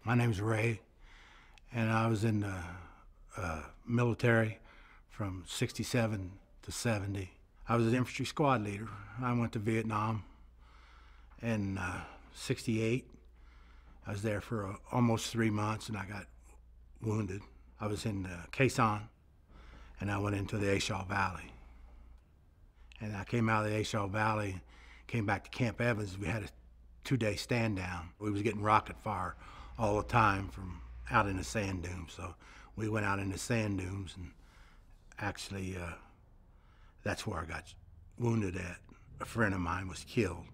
My name's Ray, and I was in the military from '67 to '70. I was an infantry squad leader. I went to Vietnam in '68. I was there for almost 3 months, and I got wounded. I was in Khe Sanh, and I went into the A Shau Valley. And I came out of the A Shau Valley, came back to Camp Evans. We had a 2-day stand down. We was getting rocket fire all the time from out in the sand dunes. So we went out in the sand dunes, and actually that's where I got wounded at. A friend of mine was killed,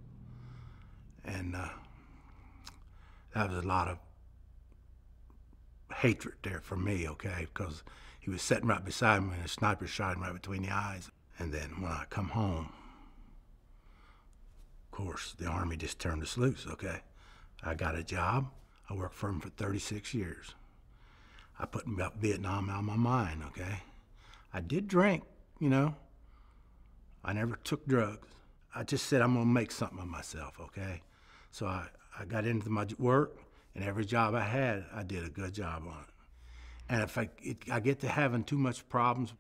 and that was a lot of hatred there for me, okay, because he was sitting right beside me and a sniper shot him right between the eyes. And then when I come home, of course, the Army just turned us loose, okay? I got a job. I worked for them for 36 years. I put Vietnam out of my mind, okay? I did drink, you know. I never took drugs. I just said I'm gonna make something of myself, okay? So I got into my work, and every job I had, I did a good job on it. And if I get to having too much problems,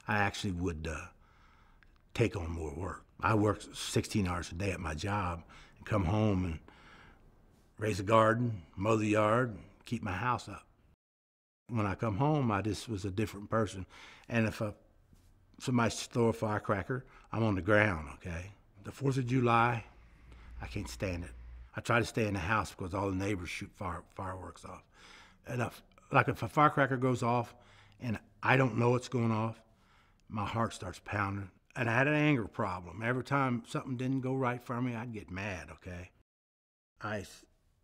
I actually would take on more work. I worked 16 hours a day at my job and come home and raise a garden, mow the yard, and keep my house up. When I come home, I just was a different person. And if somebody throw a firecracker, I'm on the ground, okay? The 4th of July, I can't stand it. I try to stay in the house because all the neighbors shoot fireworks off. And if a firecracker goes off and I don't know it's going off, my heart starts pounding. And I had an anger problem. Every time something didn't go right for me, I'd get mad, okay? I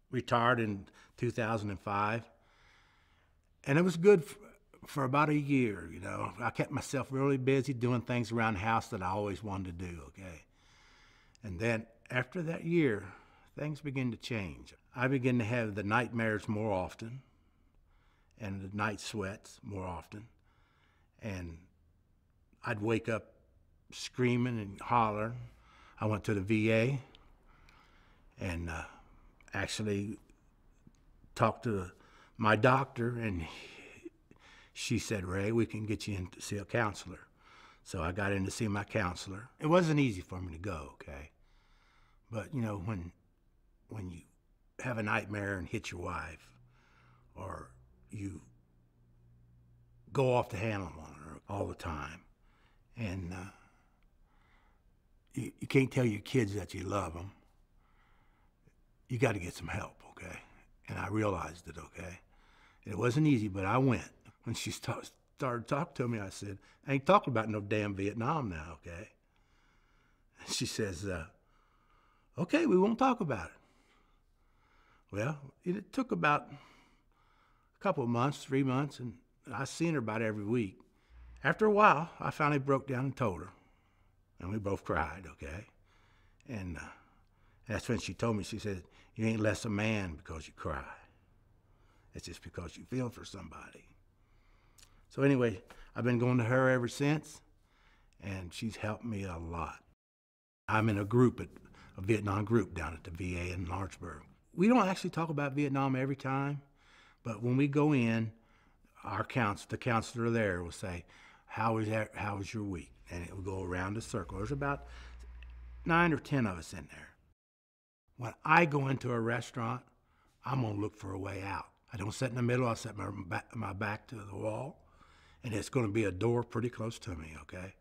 retired in 2005, and it was good for about a year, you know. I kept myself really busy doing things around the house that I always wanted to do, okay? And then after that year, things began to change. I began to have the nightmares more often and the night sweats more often. And I'd wake up screaming and hollering. I went to the VA and actually talked to my doctor, and she said, Ray, we can get you in to see a counselor. So I got in to see my counselor. It wasn't easy for me to go, okay? But you know, when you have a nightmare and hit your wife, or you go off the handle on her all the time, and you can't tell your kids that you love them, you got to get some help, okay? And I realized it, okay? And it wasn't easy, but I went. When she started talking to me, I said, I ain't talking about no damn Vietnam now, okay? And she says, okay, we won't talk about it. Well, it took about a couple of months, 3 months, and I seen her about every week. After a while, I finally broke down and told her. And we both cried, okay? And that's when she told me, she said, you ain't less a man because you cry. It's just because you feel for somebody. So anyway, I've been going to her ever since, and she's helped me a lot. I'm in a group, a Vietnam group down at the VA in Lawrenceburg. We don't actually talk about Vietnam every time, but when we go in, the counselor there will say, how was your week? And it will go around the circle. There's about 9 or 10 of us in there. When I go into a restaurant, I'm gonna look for a way out. I don't sit in the middle, I set my back to the wall, and it's gonna be a door pretty close to me, okay?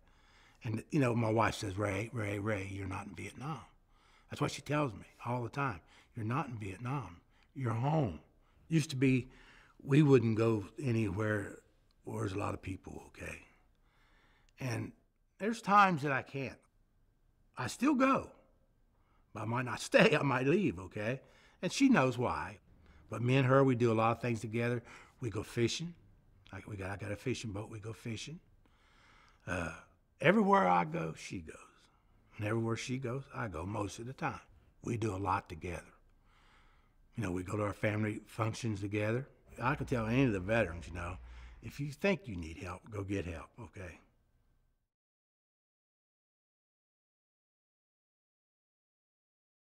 And you know, my wife says, Ray, you're not in Vietnam. That's what she tells me all the time. You're not in Vietnam, you're home. Used to be, we wouldn't go anywhere where there's a lot of people, okay? And there's times that I can't. I still go, but I might not stay, I might leave, okay? And she knows why. But me and her, we do a lot of things together. We go fishing. I got a fishing boat, we go fishing. Everywhere I go, she goes. And everywhere she goes, I go most of the time. We do a lot together. You know, we go to our family functions together. I can tell any of the veterans, you know, if you think you need help, go get help, okay?